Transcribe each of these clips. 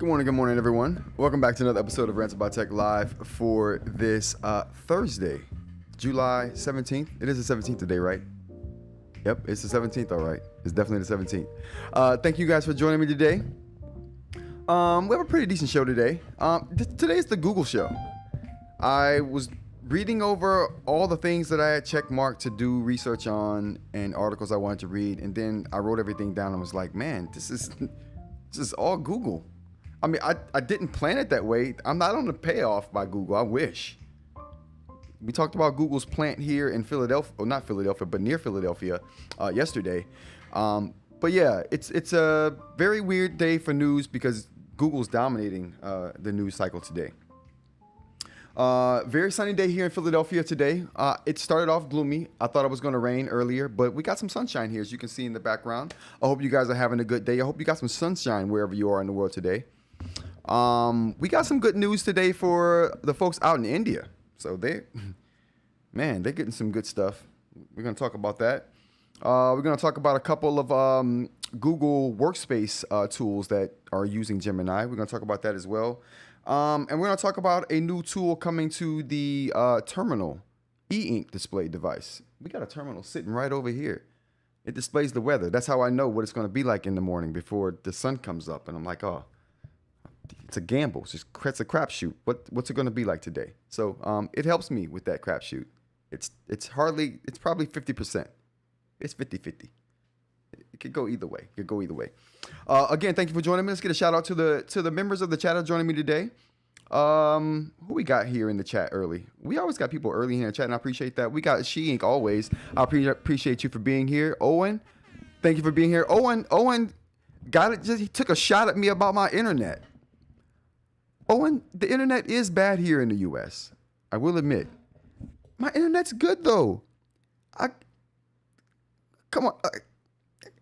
Good morning, everyone. Welcome back to another episode of Rants About Tech Live for this Thursday, July 17th. It is the 17th today, right? Yep, it's the 17th, all right. It's definitely the 17th. Thank you guys for joining me today. We have a pretty decent show today. Today is the Google show. I was reading over all the things that I had check marked to do research on and articles I wanted to read, and then I wrote everything down and was like, man, this is all Google. I mean, I didn't plan it that way. I'm not on the payoff by Google. I wish. We talked about Google's plant here in Philadelphia, or not Philadelphia, but near Philadelphia yesterday. But yeah, it's a very weird day for news because Google's dominating the news cycle today. Very sunny day here in Philadelphia today. It started off gloomy. I thought it was going to rain earlier, but we got some sunshine here, as you can see in the background. I hope you guys are having a good day. I hope you got some sunshine wherever you are in the world today. We got some good news today for the folks out in India. So they're getting some good stuff. We're going to talk about that. We're going to talk about a couple of Google Workspace tools that are using Gemini. We're going to talk about that as well. And we're going to talk about a new tool coming to the terminal eInk display device. We got a terminal sitting right over here. It displays the weather. That's how I know what it's going to be like in the morning before the sun comes up. And I'm like, oh, it's a gamble. It's a crapshoot. What's it going to be like today? So it helps me with that crapshoot. It's probably 50%. It's 50-50. It could go either way. Again, thank you for joining me. Let's get a shout out to the members of the chat joining me today. Who we got here in the chat early? We always got people early here in the chat, and I appreciate that. We got eInk always. I appreciate you for being here. Owen, thank you for being here. Owen got it. He took a shot at me about my internet. Owen, the internet is bad here in the U.S. I will admit. My internet's good though. Come on.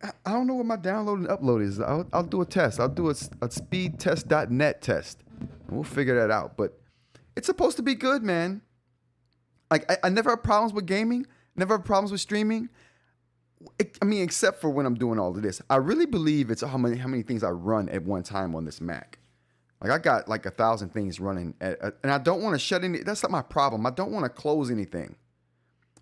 I don't know what my download and upload is. I'll do a test. I'll do a speedtest.net test. And we'll figure that out. But it's supposed to be good, man. Like I never have problems with gaming. Never have problems with streaming. Except for when I'm doing all of this. I really believe it's how many things I run at one time on this Mac. Like I got like 1,000 things running, and I don't want to shut any. That's not my problem. I don't want to close anything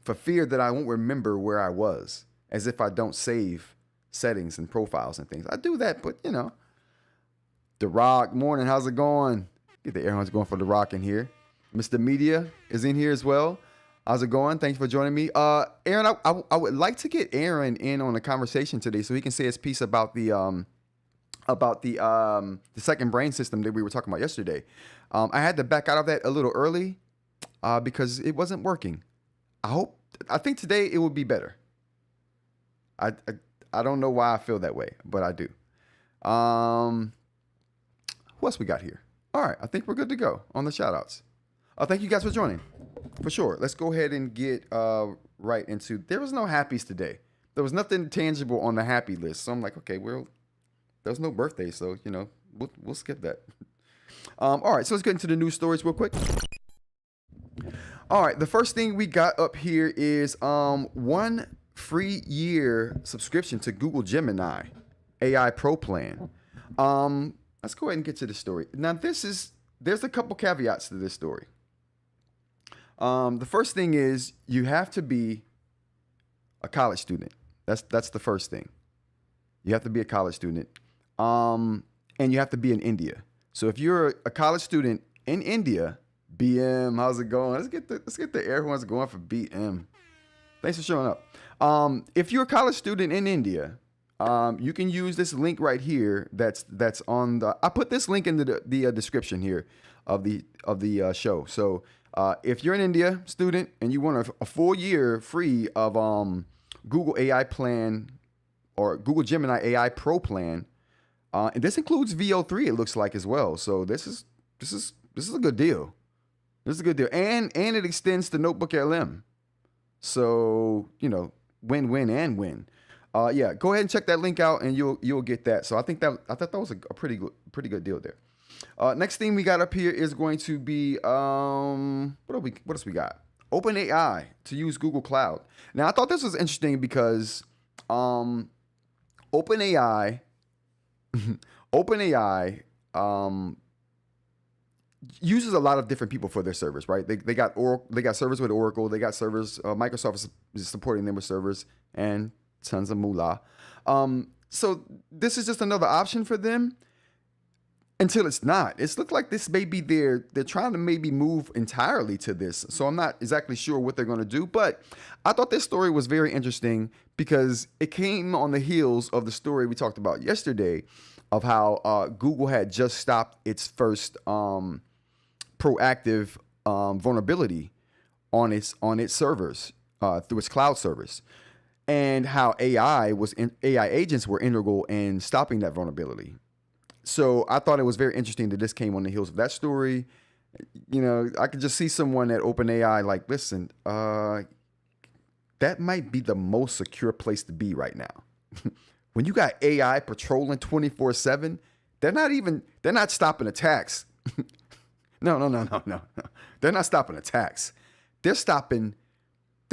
for fear that I won't remember where I was, as if I don't save settings and profiles and things. I do that, but you know. The Rock, morning, how's it going? Get the air horns going for The Rock in here. Mr. Media is in here as well. How's it going? Thanks for joining me. Aaron, I would like to get Aaron in on the conversation today so he can say his piece about the second brain system that we were talking about yesterday. I had to back out of that a little early because it wasn't working. I think today it will be better. I don't know why I feel that way, but I do. Who else we got here? All right, I think we're good to go on the shout outs. Thank you guys for joining. For sure. Let's go ahead and get right into. There was no happies today. There was nothing tangible on the happy list. So I'm like, okay, there's no birthday, so you know, we'll skip that. All right, so let's get into the news stories real quick. All right, the first thing we got up here is 1 free year subscription to Google Gemini AI Pro plan. Let's go ahead and get to the story. Now, there's a couple caveats to this story. The first thing is you have to be a college student. That's the first thing. You have to be a college student. And you have to be in India. So if you're a college student in India, BM, how's it going? Let's get the air horns going for BM. Thanks for showing up. If you're a college student in India, you can use this link right here. That's on the. I put this link in the description here of the show. So if you're an India student and you want a full year free of Google AI plan or Google Gemini AI Pro plan, and this includes VO3, it looks like as well. So this is a good deal. This is a good deal, and it extends to Notebook LM. So you know, win and win. Yeah, go ahead and check that link out, and you'll get that. So I thought that was a pretty good deal there. Next thing we got up here is going to be what else we got? OpenAI to use Google Cloud. Now I thought this was interesting because OpenAI uses a lot of different people for their servers, right? They got Oracle, they got servers with Oracle, they got servers. Microsoft is supporting them with servers and tons of moolah. So this is just another option for them until it's not. It's looked like this may be they're trying to maybe move entirely to this. So I'm not exactly sure what they're going to do, but I thought this story was very interesting because it came on the heels of the story we talked about yesterday of how Google had just stopped its first proactive vulnerability on its servers through its cloud servers, and how AI agents were integral in stopping that vulnerability. So I thought it was very interesting that this came on the heels of that story. You know, I could just see someone at OpenAI like, listen, that might be the most secure place to be right now. When you got AI patrolling 24/7, they're not stopping attacks. No. They're not stopping attacks. They're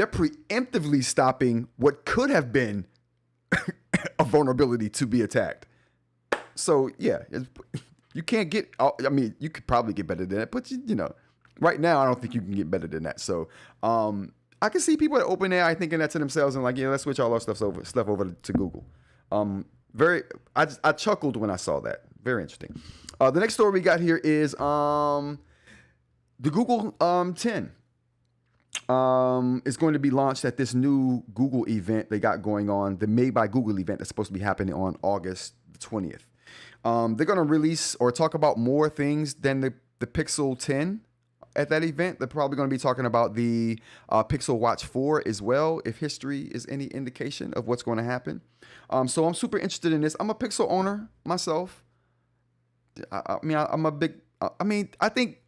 preemptively stopping what could have been a vulnerability to be attacked. So yeah, you can't get, I mean, you could probably get better than that, but you know, right now, I don't think you can get better than that. So, I can see people at OpenAI thinking that to themselves and like, yeah, let's switch all our stuff over to Google. I chuckled when I saw that. Very interesting. The next story we got here is the Google 10 is going to be launched at this new Google event they got going on, the Made by Google event that's supposed to be happening on August the 20th. They're going to release or talk about more things than the Pixel 10 at that event. They're probably going to be talking about the Pixel Watch 4 as well, if history is any indication of what's going to happen. So I'm super interested in this. I'm a Pixel owner myself. I think,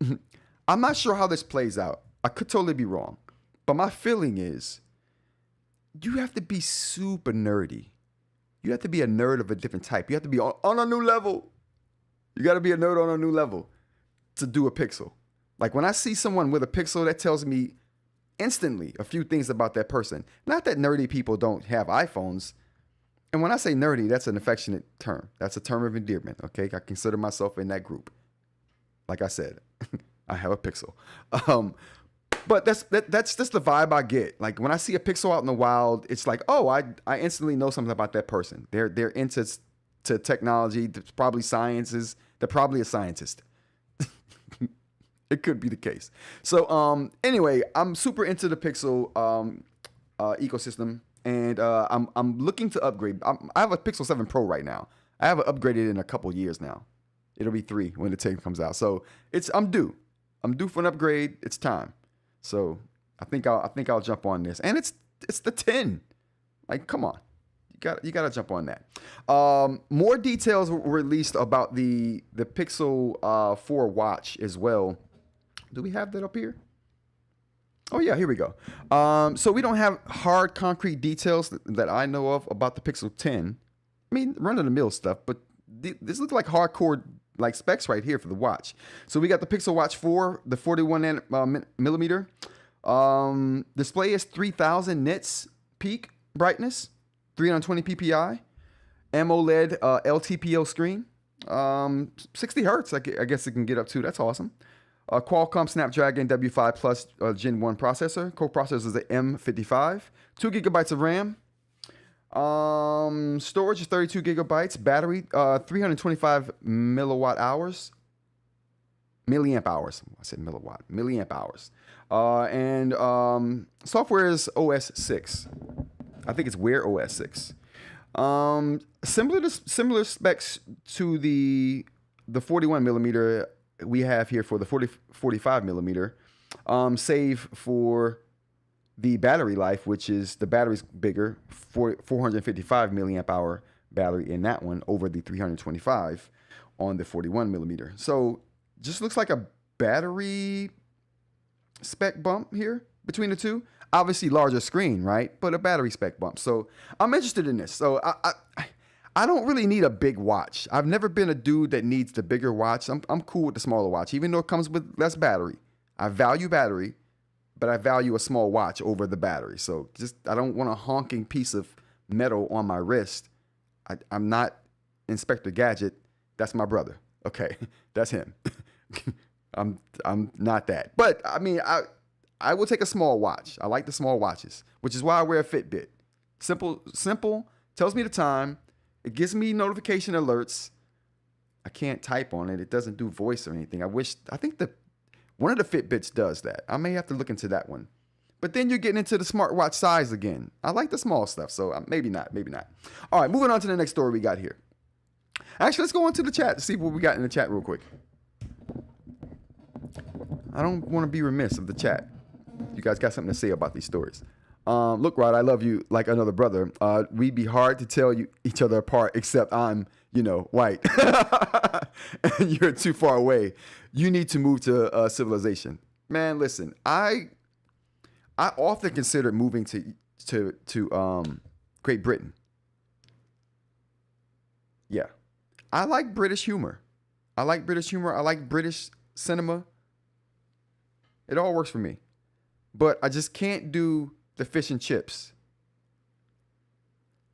I'm not sure how this plays out. I could totally be wrong. But my feeling is you have to be super nerdy. You have to be a nerd of a different type. You have to be on a new level. You got to be a nerd on a new level to do a Pixel. Like when I see someone with a Pixel, that tells me instantly a few things about that person. Not that nerdy people don't have iPhones. And when I say nerdy, that's an affectionate term. That's a term of endearment, okay? I consider myself in that group. Like I said, I have a Pixel. But that's just the vibe I get. Like when I see a Pixel out in the wild, it's like, oh, I instantly know something about that person. They're into technology. There's probably sciences. They're probably a scientist. It could be the case. So anyway, I'm super into the Pixel ecosystem, and I'm looking to upgrade. I have a Pixel 7 Pro right now. I haven't upgraded in a couple years now. It'll be 3 when the 10 comes out. So I'm due. I'm due for an upgrade. It's time. So I think I'll jump on this. And it's the 10. Like, come on. You gotta jump on that. More details were released about the Pixel 4 watch as well. Do we have that up here? Oh yeah, here we go. So we don't have hard concrete details that I know of about the Pixel 10. I mean, run-of-the-mill stuff, but this looks like hardcore like specs right here for the watch. So we got the Pixel Watch 4, the 41 millimeter. Display is 3000 nits peak brightness, 320 ppi, AMOLED LTPO screen, 60 hertz. I guess it can get up to. That's awesome. Qualcomm Snapdragon W5 Plus Gen 1 processor. Co-processor is the M55. 2 gigabytes of RAM. Storage is 32 gigabytes. Battery, 325 milliamp hours. I said milliwatt. Milliamp hours. And software is OS 6. I think it's Wear OS 6. Similar specs to the 41 millimeter we have here for the 45 millimeter. Save for the battery life, which is the battery's bigger, 455 milliamp hour battery in that one over the 325 on the 41 millimeter. So just looks like a battery spec bump here between the two. Obviously larger screen, right? But a battery spec bump. So I'm interested in this. So I don't really need a big watch. I've never been a dude that needs the bigger watch. I'm cool with the smaller watch, even though it comes with less battery. I value battery, but I value a small watch over the battery. So I don't want a honking piece of metal on my wrist. I'm not Inspector Gadget. That's my brother. Okay, that's him. I'm not that. But I mean, I will take a small watch. I like the small watches, which is why I wear a Fitbit. Simple, tells me the time. It gives me notification alerts. I can't type on it. It doesn't do voice or anything. I think one of the Fitbits does that. I may have to look into that one. But then you're getting into the smartwatch size again. I like the small stuff, so maybe not. All right, moving on to the next story we got here. Actually, let's go into the chat to see what we got in the chat real quick. I don't want to be remiss of the chat. You guys got something to say about these stories. Look, Rod, I love you like another brother. We'd be hard to tell each other apart, except I'm, white. And you're too far away. You need to move to civilization. Man, listen, I often considered moving to Great Britain. Yeah. I like British humor. I like British cinema. It all works for me. But I just can't do the fish and chips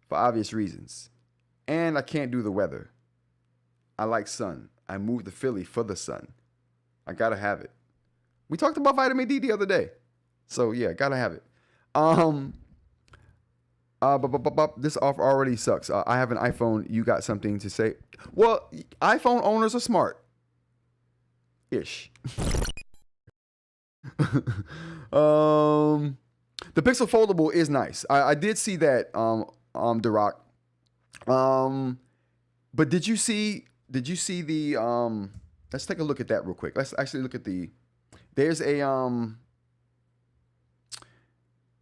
for obvious reasons. And I can't do the weather. I like sun. I moved to Philly for the sun. I gotta have it. We talked about vitamin D the other day. So yeah, gotta have it. This offer already sucks. I have an iPhone. You got something to say? Well, iPhone owners are smart. Ish. The Pixel Foldable is nice. I did see that, Duroc. But did you see the, let's take a look at that real quick. Let's actually look at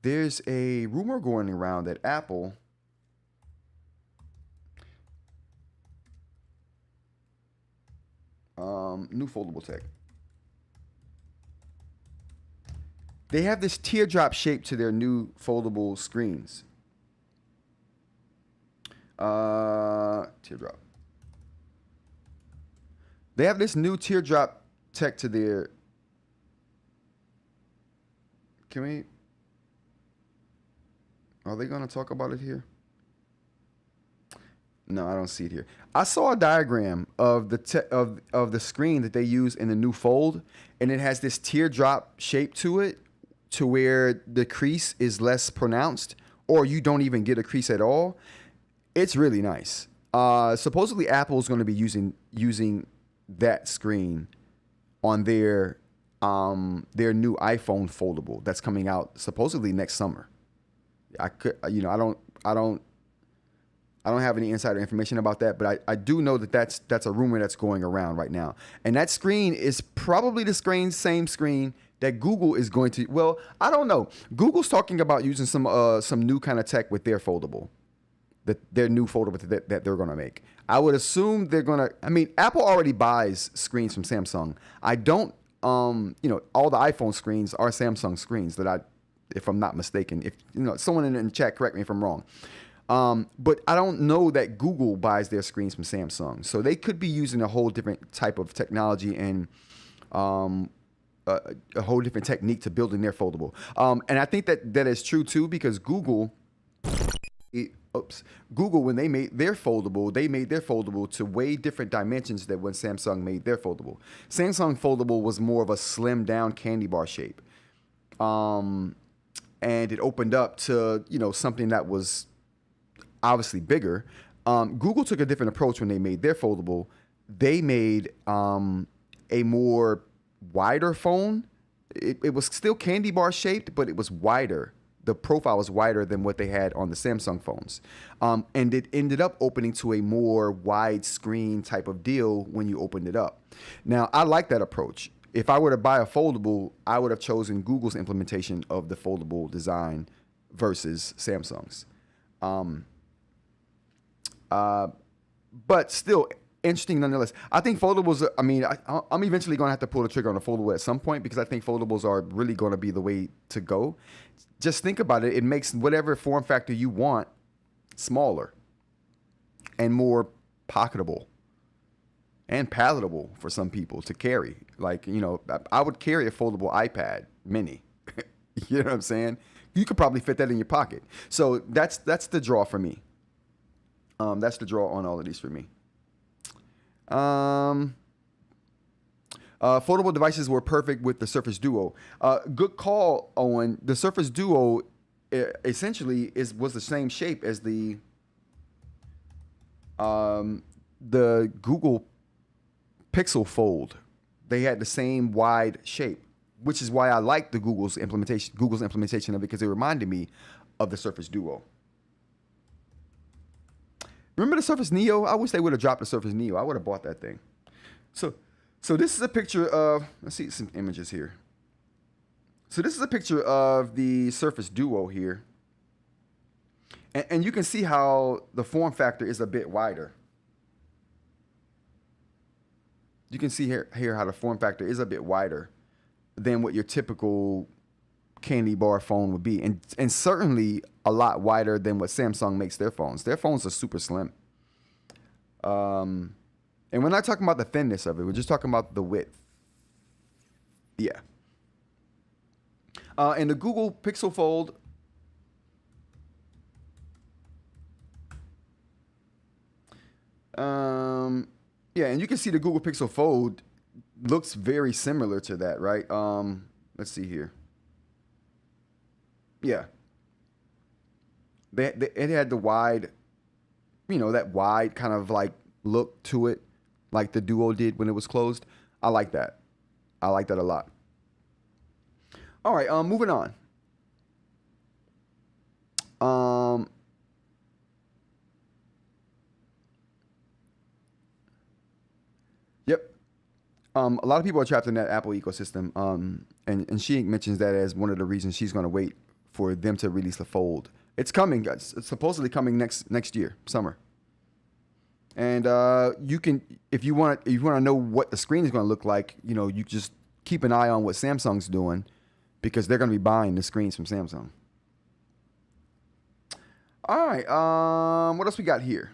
there's a rumor going around that Apple new foldable tech. They have this teardrop shape to their new foldable screens. Teardrop. They have this new teardrop tech to their. Are they going to talk about it here? No, I don't see it here. I saw a diagram of the screen that they use in the new Fold, and it has this teardrop shape to it, to where the crease is less pronounced, or you don't even get a crease at all. It's really nice. Supposedly, Apple's going to be using that screen on their new iPhone foldable that's coming out supposedly next summer. I don't have any insider information about that, but I do know that that's a rumor that's going around right now. And that screen is probably the same screen that Google is going to. Well, I don't know. Google's talking about using some new kind of tech with their foldable, their new foldable that they're going to make. I would assume they're going to. I mean, Apple already buys screens from Samsung. I don't. All the iPhone screens are Samsung screens if I'm not mistaken. If someone in the chat, correct me if I'm wrong. But I don't know that Google buys their screens from Samsung. So they could be using a whole different type of technology and a whole different technique to building their foldable. And I think that is true too, because Google, when they made their foldable to way different dimensions than when Samsung made their foldable. Samsung foldable was more of a slim down candy bar shape. And it opened up to, something that was obviously bigger. Google took a different approach when they made their foldable. They made a more wider phone. It was still candy bar shaped, but it was wider. The profile was wider than what they had on the Samsung phones. And it ended up opening to a more wide screen type of deal when you opened it up. Now, I like that approach. If I were to buy a foldable, I would have chosen Google's implementation of the foldable design versus Samsung's. But still interesting nonetheless. I think foldables, I'm eventually going to have to pull the trigger on a foldable at some point, because I think foldables are really going to be the way to go. Just think about it. It makes whatever form factor you want smaller and more pocketable and palatable for some people to carry. Like, I would carry a foldable iPad mini. You know what I'm saying? You could probably fit that in your pocket. So that's the draw for me. That's the draw on all of these for me. Foldable devices were perfect with the Surface Duo. Good call, Owen. The Surface Duo essentially was the same shape as the Google Pixel Fold. They had the same wide shape, which is why I like the Google's implementation of it, because it reminded me of the Surface Duo. Remember the Surface Neo? I wish they would have dropped the Surface Neo. I would have bought that thing. So this is a picture of, let's see some images here. So this is a picture of the Surface Duo here. And you can see how the form factor is a bit wider. You can see here how the form factor is a bit wider than what your typical candy bar phone would be. And certainly a lot wider than what Samsung makes their phones. Their phones are super slim. And we're not talking about the thinness of it. We're just talking about the width. Yeah. And the Google Pixel Fold, yeah, and you can see the Google Pixel Fold looks very similar to that, right? Let's see here. Yeah. It had the wide, that wide kind of like look to it, like the Duo did when it was closed. I like that. I like that a lot. All right, moving on. Yep. A lot of people are trapped in that Apple ecosystem. And she mentions that as one of the reasons she's going to wait for them to release the Fold. It's coming, guys. It's supposedly coming next year, summer. And you can, if you want to know what the screen is going to look like, you just keep an eye on what Samsung's doing, because they're going to be buying the screens from Samsung. All right. What else we got here?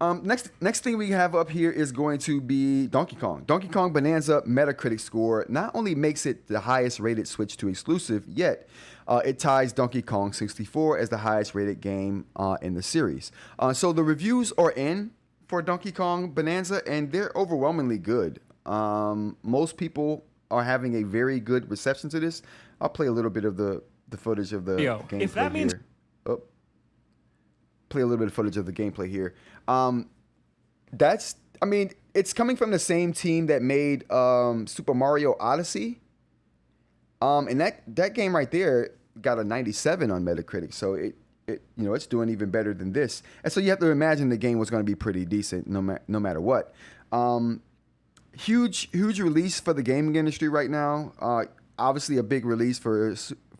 Next thing we have up here is going to be Donkey Kong. Donkey Kong Bananza Metacritic score not only makes it the highest rated Switch 2 exclusive, yet it ties Donkey Kong 64 as the highest rated game in the series. So the reviews are in for Donkey Kong Bananza, and they're overwhelmingly good. Most people are having a very good reception to this. I'll play a little bit of the footage of the gameplay if that means here. Play a little bit of footage of the gameplay here. It's coming from the same team that made Super Mario Odyssey. And that game right there got a 97 on Metacritic. So it's doing even better than this. And so you have to imagine the game was going to be pretty decent no matter what. Huge release for the gaming industry right now. Obviously a big release for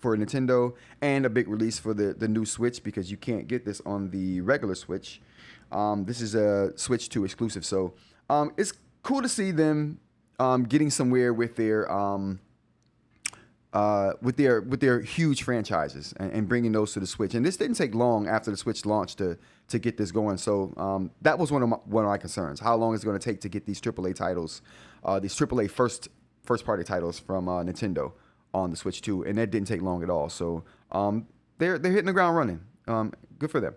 Nintendo, and a big release for the new Switch, because you can't get this on the regular Switch. This is a Switch 2 exclusive, so it's cool to see them getting somewhere with their huge franchises and bringing those to the Switch. And this didn't take long after the Switch launched to get this going. So that was one of my concerns. How long is it going to take to get these AAA titles, these AAA first party titles from Nintendo on the Switch 2, and that didn't take long at all. So they're hitting the ground running. Good for them.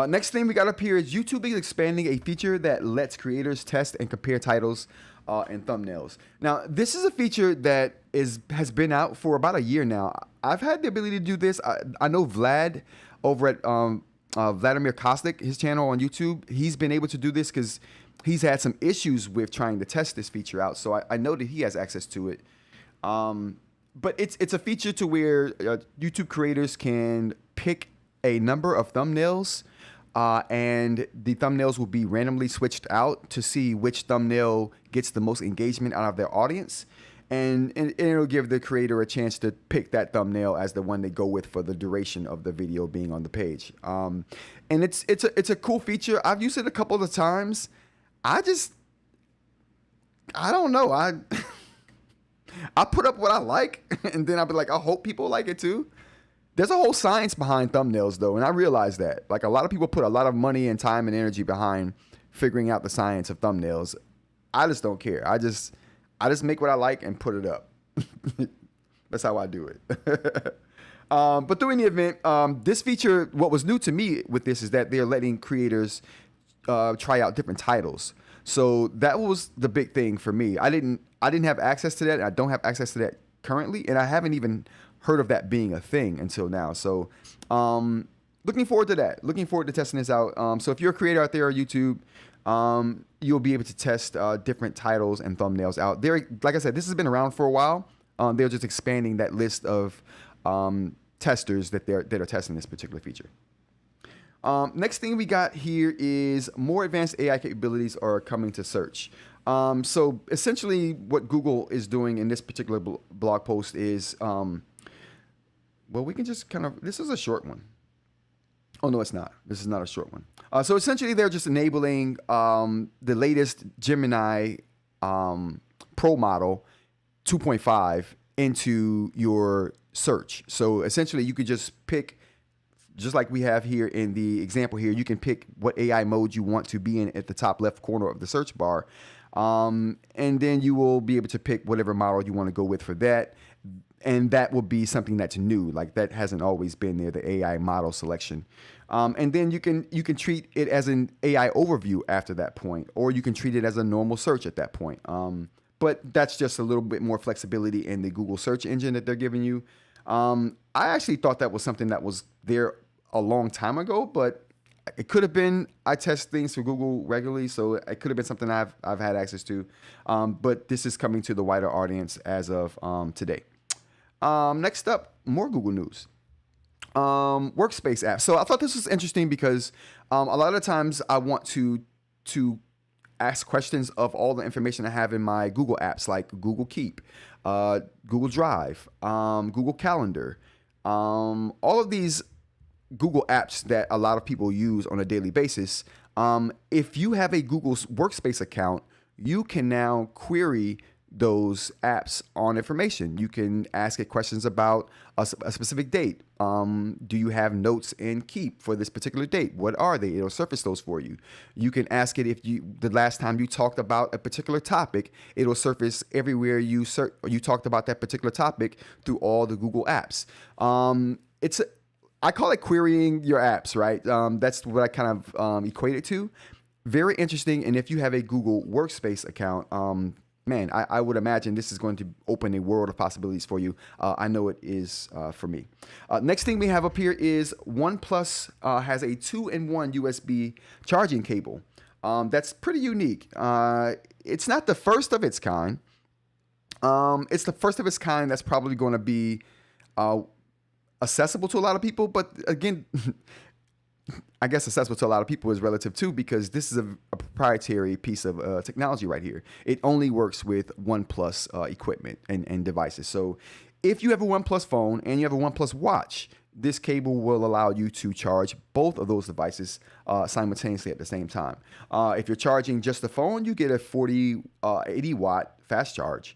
Next thing we got up here is YouTube is expanding a feature that lets creators test and compare titles and thumbnails. Now, this is a feature that has been out for about a year now. I've had the ability to do this. I know Vlad over at Vladimir Kostic, his channel on YouTube, he's been able to do this because he's had some issues with trying to test this feature out. So I know that he has access to it. But it's a feature to where YouTube creators can pick a number of thumbnails, and the thumbnails will be randomly switched out to see which thumbnail gets the most engagement out of their audience. And it'll give the creator a chance to pick that thumbnail as the one they go with for the duration of the video being on the page. And it's a cool feature. I've used it a couple of times. I don't know. I put up what I like, and then I'll be like, I hope people like it too. There's a whole science behind thumbnails, though, and I realize that. Like, a lot of people put a lot of money and time and energy behind figuring out the science of thumbnails. I just don't care. I just make what I like and put it up. That's how I do it. But during the event, this feature, what was new to me with this is that they're letting creators try out different titles. So that was the big thing for me. I didn't have access to that. I don't have access to that currently, and I haven't even heard of that being a thing until now. So looking forward to that. Looking forward to testing this out. So if you're a creator out there on YouTube, you'll be able to test different titles and thumbnails out there. Like I said, this has been around for a while. They're just expanding that list of testers that are testing this particular feature. Next thing we got here is more advanced AI capabilities are coming to search. So essentially what Google is doing in this particular blog post is, well, we can just kind of, this is a short one. Oh, no, it's not. This is not a short one. So essentially they're just enabling the latest Gemini Pro model 2.5 into your search. So essentially you could just pick, just like we have here in the example here, you can pick what AI mode you want to be in at the top left corner of the search bar. And then you will be able to pick whatever model you want to go with for that. And that will be something that's new. Like that hasn't always been there, the AI model selection. And then you can treat it as an AI overview after that point, or you can treat it as a normal search at that point. But that's just a little bit more flexibility in the Google search engine that they're giving you. I actually thought that was something that was there a long time ago, but it could have been, I test things for Google regularly, so it could have been something I've had access to. But this is coming to the wider audience as of today. Next up, more Google news. Workspace apps. So I thought this was interesting because a lot of times I want to ask questions of all the information I have in my Google apps, like Google Keep, Google Drive, Google Calendar, all of these Google apps that a lot of people use on a daily basis. If you have a Google Workspace account, you can now query those apps on information. You can ask it questions about a specific date. Do you have notes in Keep for this particular date? What are they? It'll surface those for you. You can ask it if the last time you talked about a particular topic, it'll surface everywhere you talked about that particular topic through all the Google apps. I call it querying your apps, right? That's what I kind of equate it to. Very interesting. And if you have a Google Workspace account, man, I would imagine this is going to open a world of possibilities for you. I know it is for me. Next thing we have up here is Oneplus has a 2-in-1 USB charging cable. That's pretty unique. It's not the first of its kind. It's the first of its kind that's probably going to be accessible to a lot of people. But again, I guess accessible to a lot of people is relative too, because this is a proprietary piece of technology right here. It only works with OnePlus equipment and devices. So if you have a OnePlus phone and you have a OnePlus watch, this cable will allow you to charge both of those devices simultaneously at the same time. If you're charging just the phone, you get a 80 watt fast charge.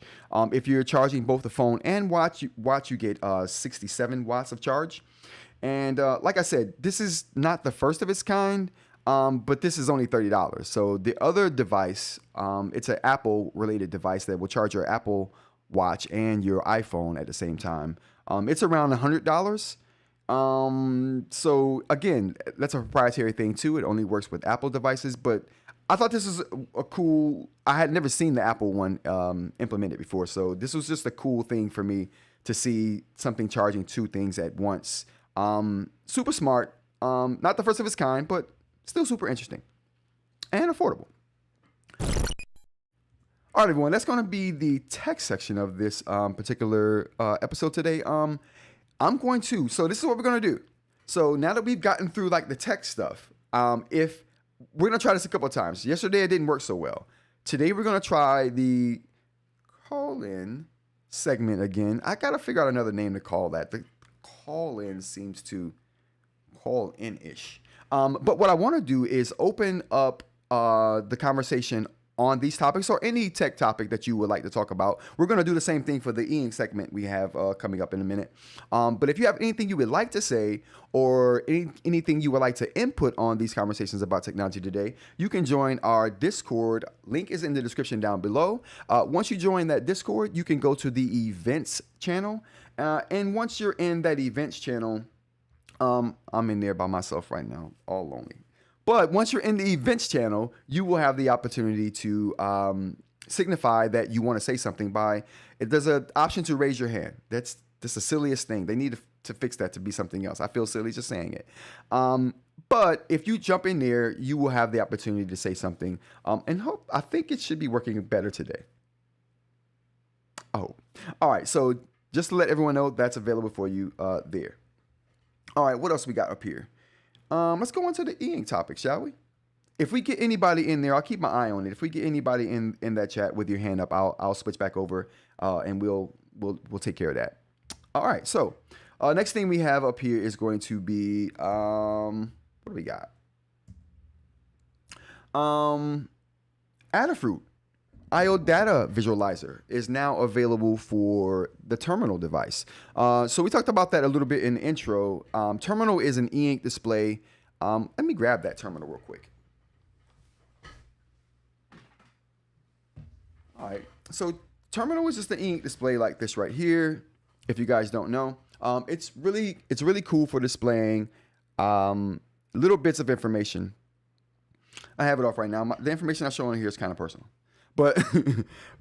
If you're charging both the phone and watch, you get 67 watts of charge. And like I said, this is not the first of its kind, but this is only $30. So the other device, it's an Apple-related device that will charge your Apple Watch and your iPhone at the same time. It's around $100. So again, that's a proprietary thing too. It only works with Apple devices, but I thought this was a cool, I had never seen the Apple one implemented before. So this was just a cool thing for me to see something charging two things at once. Super smart, not the first of its kind, but still super interesting and affordable. All right, everyone, that's going to be the tech section of this particular episode today. So this is what we're going to do. So now that we've gotten through like the tech stuff, if we're going to try this a couple of times. Yesterday it didn't work so well. Today we're going to try the call-in segment again. I got to figure out another name to call that. The call-in seems to call in-ish. But what I want to do is open up the conversation on these topics or any tech topic that you would like to talk about. We're going to do the same thing for the eInk segment we have coming up in a minute. But if you have anything you would like to say or anything you would like to input on these conversations about technology today, you can join our Discord. Link is in the description down below. Once you join that Discord, you can go to the events channel. And once you're in that events channel, I'm in there by myself right now, all lonely. But once you're in the events channel, you will have the opportunity to signify that you want to say something by, there's an option to raise your hand. That's just the silliest thing. They need to fix that to be something else. I feel silly just saying it. But if you jump in there, you will have the opportunity to say something. I think it should be working better today. Oh, all right. So just to let everyone know, that's available for you there. All right, what else we got up here? Let's go into the eInk topic, shall we? If we get anybody in there, I'll keep my eye on it. If we get anybody in that chat with your hand up, I'll switch back over and we'll take care of that. All right, so next thing we have up here is going to be what do we got? Adafruit IO data visualizer is now available for the terminal device. So we talked about that a little bit in the intro. Terminal is an eInk display. Let me grab that terminal real quick. All right, so terminal is just an eInk display like this right here. If you guys don't know, it's really cool for displaying little bits of information. I have it off right now. The information I'm showing here is kind of personal. But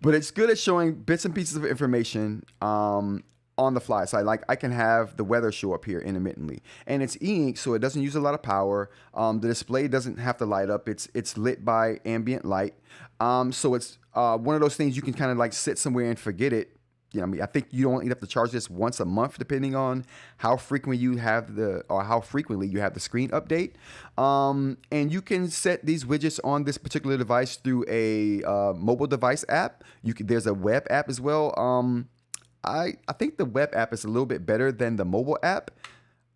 but it's good at showing bits and pieces of information on the fly. So I can have the weather show up here intermittently, and it's eInk, so it doesn't use a lot of power. The display doesn't have to light up. It's lit by ambient light. So it's one of those things you can kind of like sit somewhere and forget it. You know, I mean, I think you have to charge this once a month, depending on how frequently you have the screen update. And you can set these widgets on this particular device through a mobile device app. There's a web app as well. I think the web app is a little bit better than the mobile app.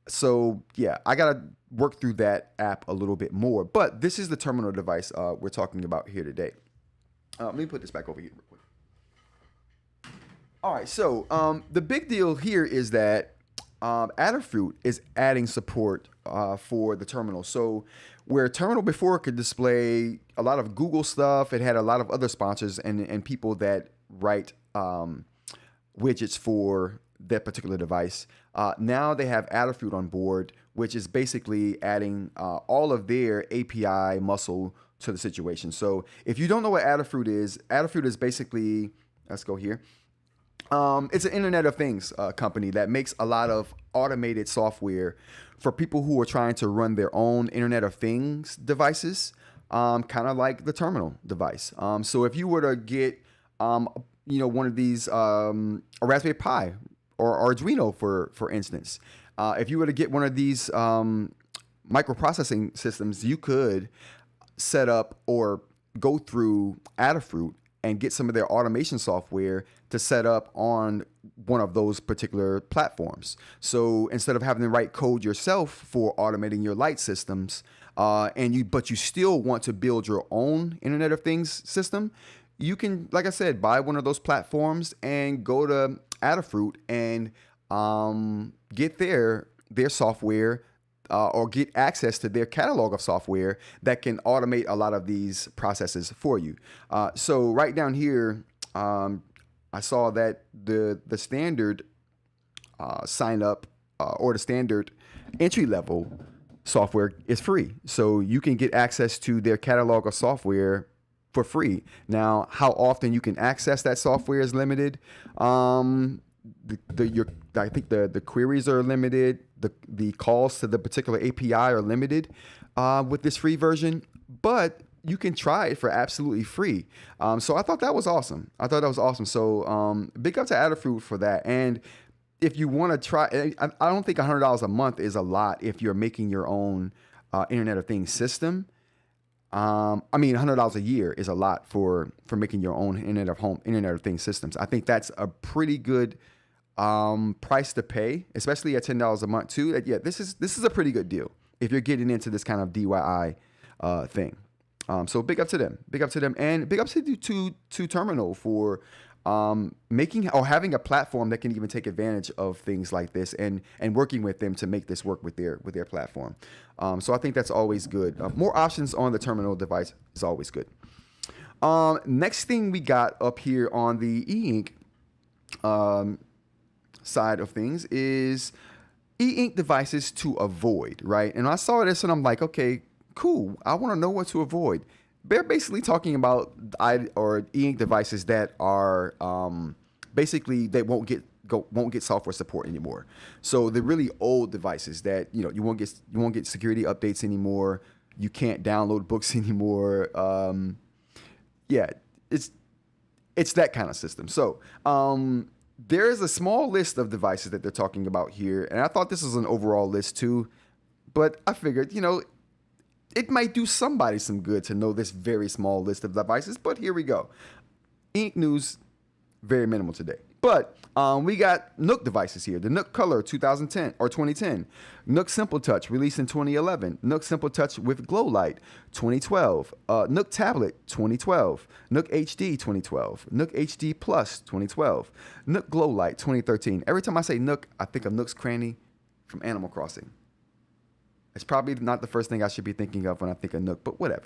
So yeah, I gotta work through that app a little bit more. But this is the terminal device we're talking about here today. Let me put this back over here real quick. All right, so the big deal here is that Adafruit is adding support for the terminal. So where terminal before could display a lot of Google stuff, it had a lot of other sponsors and people that write widgets for that particular device. Now they have Adafruit on board, which is basically adding all of their API muscle to the situation. So if you don't know what Adafruit is basically, let's go here. It's an Internet of Things company that makes a lot of automated software for people who are trying to run their own Internet of Things devices, kind of like the terminal device. So if you were to get, one of these, a Raspberry Pi or Arduino, for instance, if you were to get one of these microprocessing systems, you could set up or go through Adafruit and get some of their automation software to set up on one of those particular platforms. So instead of having to write code yourself for automating your light systems, but you still want to build your own Internet of Things system, you can, like I said, buy one of those platforms and go to Adafruit and get their software or get access to their catalog of software that can automate a lot of these processes for you. So right down here, I saw that the standard sign up or the standard entry level software is free. So you can get access to their catalog of software for free. Now, how often you can access that software is limited. I think the queries are limited. The calls to the particular API are limited with this free version, but you can try it for absolutely free. So I thought that was awesome. So big up to Adafruit for that. And if you want to try, I don't think $100 a month is a lot if you're making your own Internet of Things system. $100 a year is a lot for making your own Internet of Things systems. I think that's a pretty good price to pay, especially at $10 a month too. Yeah, this is a pretty good deal if you're getting into this kind of DIY thing. So big up to them, and big up to Terminal for making or having a platform that can even take advantage of things like this and working with them to make this work with their platform. So I think that's always good. More options on the Terminal device is always good. Next thing we got up here on the eInk side of things is eInk devices to avoid, right? And I saw this and I'm like, okay, cool. I want to know what to avoid. They're basically talking about e-ink devices that are basically they won't get software support anymore. So the really old devices that you won't get security updates anymore. You can't download books anymore. Yeah, it's that kind of system. So there is a small list of devices that they're talking about here, and I thought this was an overall list too, but I figured it might do somebody some good to know this very small list of devices. But here we go. Ink news, very minimal today. But we got Nook devices here. The Nook Color 2010 or 2010. Nook Simple Touch released in 2011. Nook Simple Touch with Glow Light 2012. Nook Tablet 2012. Nook HD 2012. Nook HD Plus 2012. Nook Glow Light 2013. Every time I say Nook, I think of Nook's Cranny from Animal Crossing. It's probably not the first thing I should be thinking of when I think of Nook, but whatever.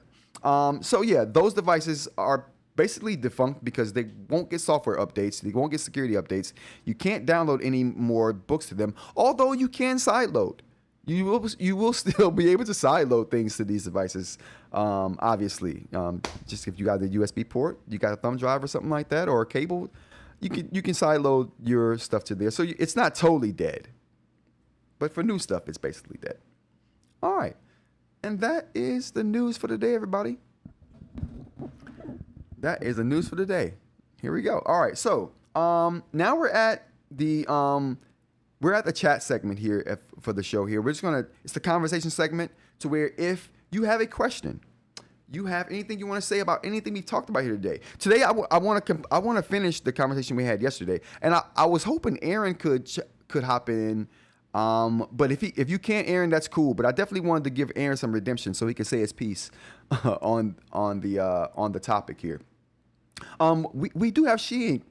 So yeah, those devices are basically defunct because they won't get software updates. They won't get security updates. You can't download any more books to them, although you can sideload. You will still be able to sideload things to these devices. Obviously, just if you got the USB port, you got a thumb drive or something like that, or a cable, you can sideload your stuff to there. So it's not totally dead, but for new stuff, it's basically dead. All right, and that is the news for today, everybody. That is the news for today. Here we go. All right, so now we're at the chat segment here for the show. Here, it's the conversation segment to where if you have a question, you have anything you want to say about anything we've talked about here today. Today, I want to finish the conversation we had yesterday, and I was hoping Aaron could hop in. But if you can't, Aaron, that's cool. But I definitely wanted to give Aaron some redemption so he could say his piece on the topic here. We do have eInk.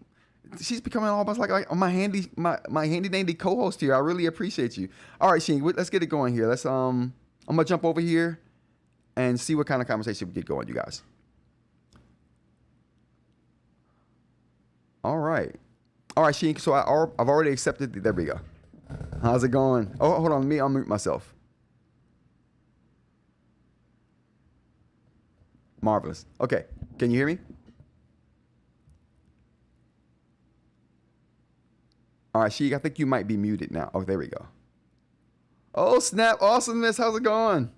She's becoming almost like my handy dandy co-host here. I really appreciate you. All right, eInk, let's get it going here. I'm gonna jump over here and see what kind of conversation we get going, you guys. All right, eInk. So I've already accepted. There we go. How's it going? Oh, hold on. Let me unmute myself. Marvelous. Okay. Can you hear me? All right, Sheik, I think you might be muted now. Oh, there we go. Oh, snap. Awesomeness. How's it going?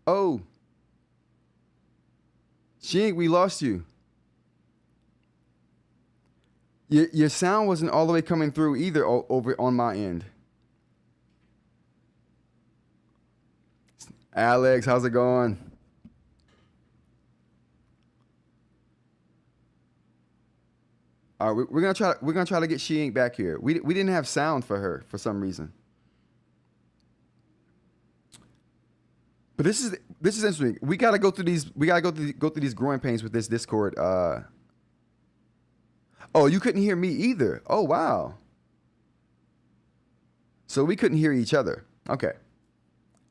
Oh, Sheik, we lost you. Your sound wasn't all the way coming through either over on my end. Alex, how's it going? All right, we're gonna try to get eInk back here. We didn't have sound for her for some reason. But this is interesting. We gotta go through these. We gotta go through these growing pains with this Discord. Oh, you couldn't hear me either. Oh wow. So we couldn't hear each other. Okay.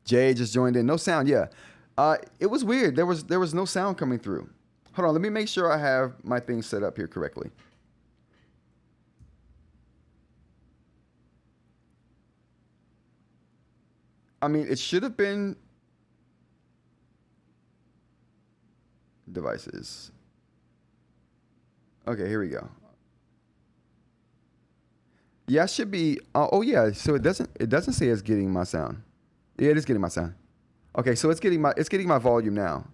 Jay just joined in. No sound. Yeah. It was weird. There was no sound coming through. Hold on. Let me make sure I have my thing set up here correctly. I mean, it should have been devices. Okay, here we go. Yeah, it should be. Oh yeah, so it doesn't say it's getting my sound. Yeah, it is getting my sound. Okay, so it's getting my volume now.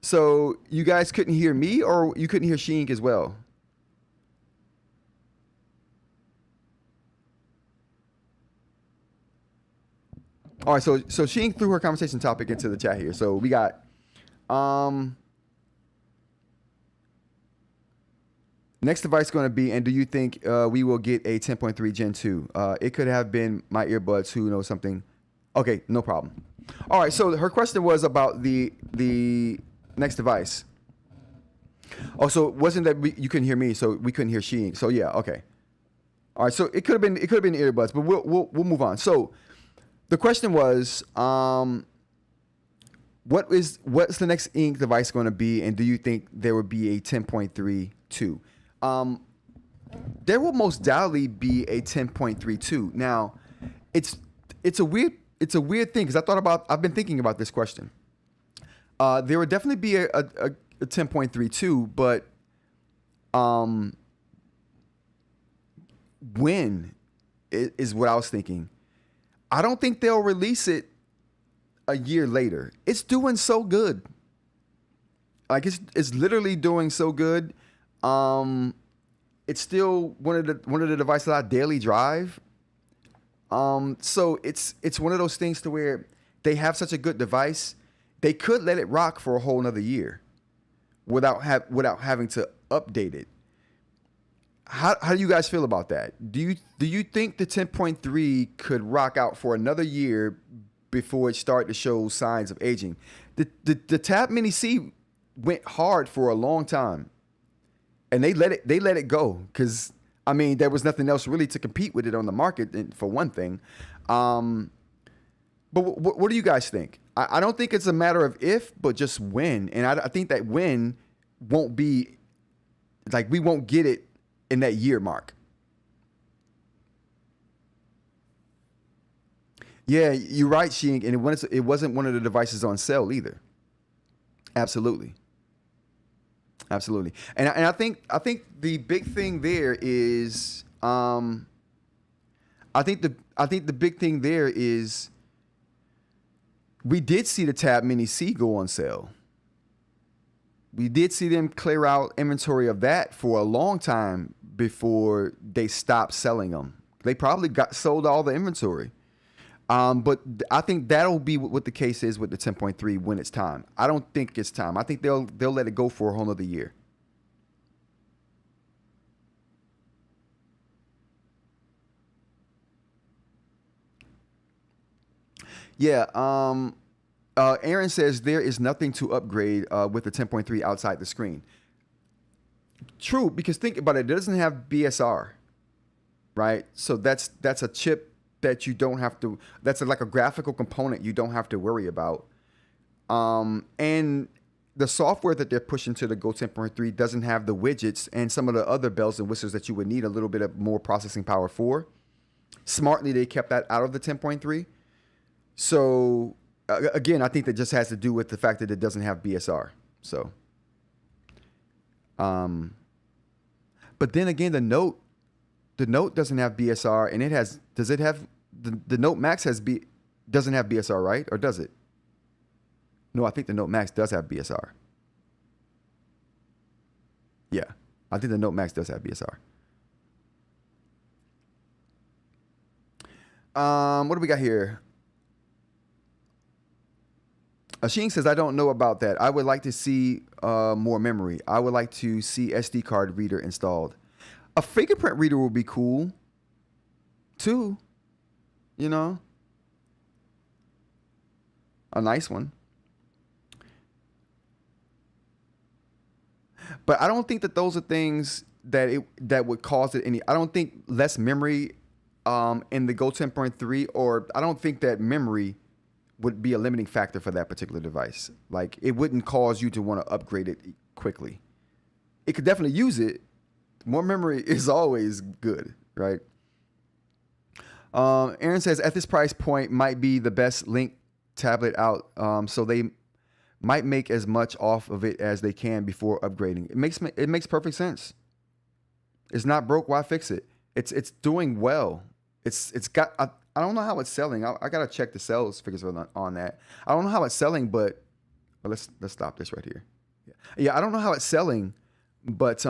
So you guys couldn't hear me, or you couldn't hear eInk as well? All right, so eInk threw her conversation topic into the chat here. So we got, Next device going to be, and do you think we will get a 10.3 Gen 2? It could have been my earbuds. Who knows something? Okay, no problem. All right, so her question was about the next device. Oh, so it wasn't that you couldn't hear me, so we couldn't hear she. So yeah, okay. All right, so it could have been earbuds, but we'll move on. So the question was, what's the next ink device going to be, and do you think there will be a 10.32? There will most doubtly be a 10.32. Now, it's a weird thing because I've been thinking about this question. There would definitely be a 10.32, but when is what I was thinking. I don't think they'll release it a year later. It's doing so good. Like it's literally doing so good. It's still one of the devices I daily drive. So it's one of those things to where they have such a good device, they could let it rock for a whole nother year without having to update it. How do you guys feel about that? Do you think the 10.3 could rock out for another year before it started to show signs of aging? The Tab Mini C went hard for a long time, and they let it go because I mean there was nothing else really to compete with it on the market for one thing. But what do you guys think? I don't think it's a matter of if, but just when. And I think that when won't be like we won't get it in that year mark. Yeah, you're right, Sheen, and it wasn't one of the devices on sale either. Absolutely. And I think the big thing there is I think the big thing there is we did see the Tab Mini C go on sale. We did see them clear out inventory of that for a long time before they stopped selling them. They probably sold all the inventory. But I think that'll be what the case is with the 10.3 when it's time. I don't think it's time. I think they'll let it go for a whole other year. Yeah. Aaron says there is nothing to upgrade with the 10.3 outside the screen. True, because think about it. It doesn't have BSR, right? So that's a chip that you don't have to. That's like a graphical component you don't have to worry about. And the software that they're pushing to the Go 10.3 doesn't have the widgets and some of the other bells and whistles that you would need a little bit of more processing power for. Smartly, they kept that out of the 10.3. So again, I think that just has to do with the fact that it doesn't have BSR. So, but then again, the Note doesn't have BSR, and does it have the Note Max doesn't have BSR, right? Or does it? No, I think the Note Max does have BSR. Yeah, I think the Note Max does have BSR. What do we got here? Sheen says, I don't know about that. I would like to see more memory. I would like to see SD card reader installed. A fingerprint reader would be cool, too. You know? A nice one. But I don't think that those are things that would cause it any. I don't think less memory in the Go 10.3, or I don't think that memory would be a limiting factor for that particular device. Like, it wouldn't cause you to want to upgrade it quickly. It could definitely use it. More memory is always good, right? Aaron says, at this price point, might be the best Link tablet out. So they might make as much off of it as they can before upgrading. It makes perfect sense. It's not broke. Why fix it? It's doing well. It's got. I don't know how it's selling. I gotta check the sales figures on that. I don't know how it's selling, but let's stop this right here. Yeah, I don't know how it's selling, but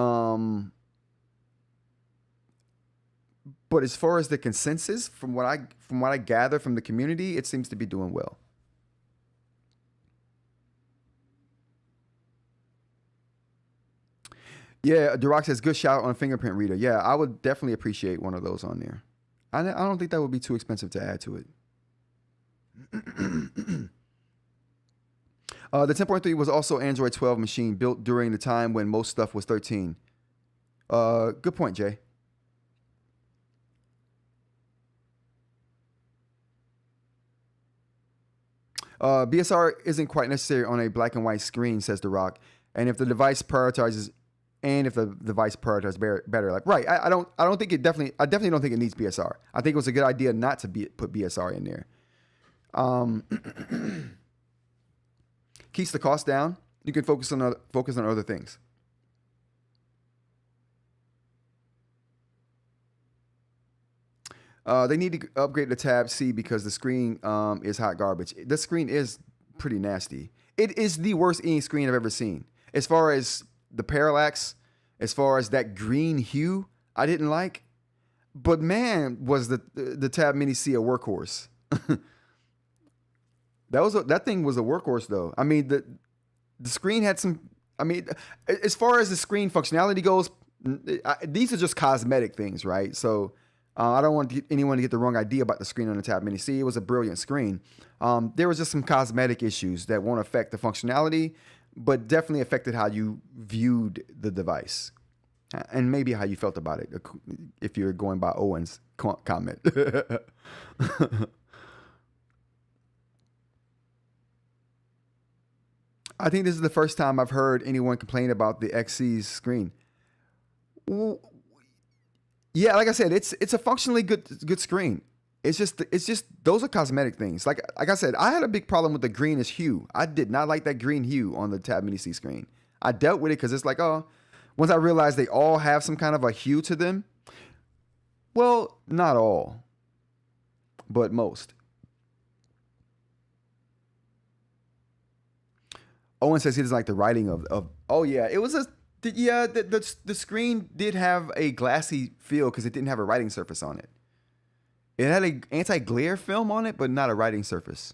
as far as the consensus, from what I gather from the community, it seems to be doing well. Yeah, Durock says good shout on a fingerprint reader. Yeah, I would definitely appreciate one of those on there. I don't think that would be too expensive to add to it. The 10.3 was also Android 12 machine built during the time when most stuff was 13. Good point, Jay. BSR isn't quite necessary on a black and white screen, says The Rock. And if the device prioritizes, better, like right, I definitely don't think it needs BSR. I think it was a good idea not to put BSR in there. Keeps the cost down. You can focus on other things. They need to upgrade the Tab C because the screen is hot garbage. The screen is pretty nasty. It is the worst e-ink screen I've ever seen. As far as the parallax, as far as that green hue, I didn't like. But man, was the Tab Mini C a workhorse. That thing was a workhorse though. I mean, the screen had some. I mean, as far as the screen functionality goes, these are just cosmetic things, right? So I don't want anyone to get the wrong idea about the screen on the Tab Mini C. It was a brilliant screen. There was just some cosmetic issues that won't affect the functionality, but definitely affected how you viewed the device and maybe how you felt about it. If you're going by Owen's comment. I think this is the first time I've heard anyone complain about the XC's screen. Well, yeah, like I said, it's a functionally good screen. It's just those are cosmetic things. Like I said, I had a big problem with the greenish hue. I did not like that green hue on the Tab Mini C screen. I dealt with it because it's like, oh, once I realized they all have some kind of a hue to them. Well, not all, but most. Owen says he doesn't like the writing of. Oh yeah, it was the screen did have a glassy feel because it didn't have a writing surface on it. It had an anti-glare film on it, but not a writing surface.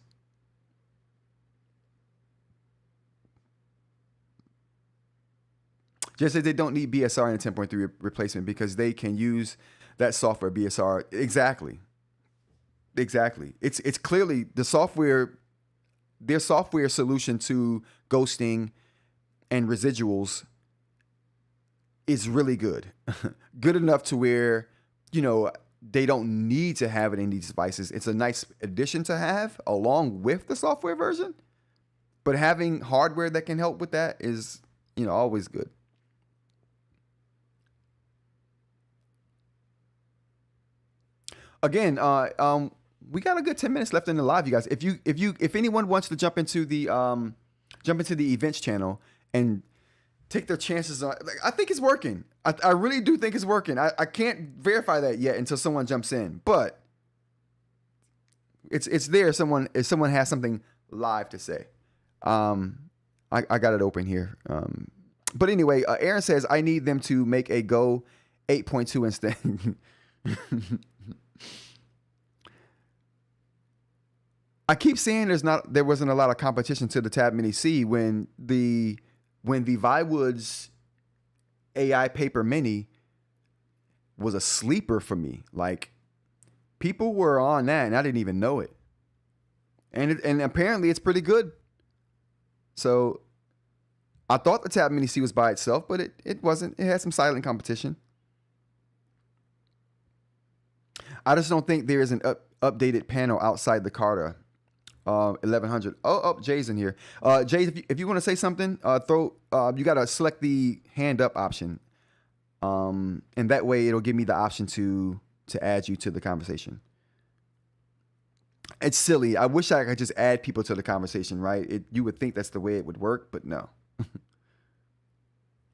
Just as they don't need BSR in a 10.3 replacement because they can use that software BSR. Exactly. It's clearly the software. Their software solution to ghosting and residuals is really good. Good enough to where, they don't need to have it in these devices. It's a nice addition to have along with the software version. But having hardware that can help with that is, always good. Again, we got a good 10 minutes left in the live, you guys. If anyone wants to jump into the events channel and take their chances on, I think it's working. I really do think it's working. I can't verify that yet until someone jumps in, but it's there. If someone has something live to say. I got it open here. But anyway, Aaron says I need them to make a Go 8.2 instead. I keep saying there wasn't a lot of competition to the Tab Mini C when the Viwoods AI Paper Mini was a sleeper for me. Like people were on that and I didn't even know it. And apparently it's pretty good. So I thought the Tab Mini C was by itself, but it wasn't. It had some silent competition. I just don't think there is an updated panel outside the Carta. 1100. Oh, Jay's in here. Jay, if you want to say something, you got to select the hand up option. And that way it'll give me the option to add you to the conversation. It's silly. I wish I could just add people to the conversation, right? You would think that's the way it would work, but no.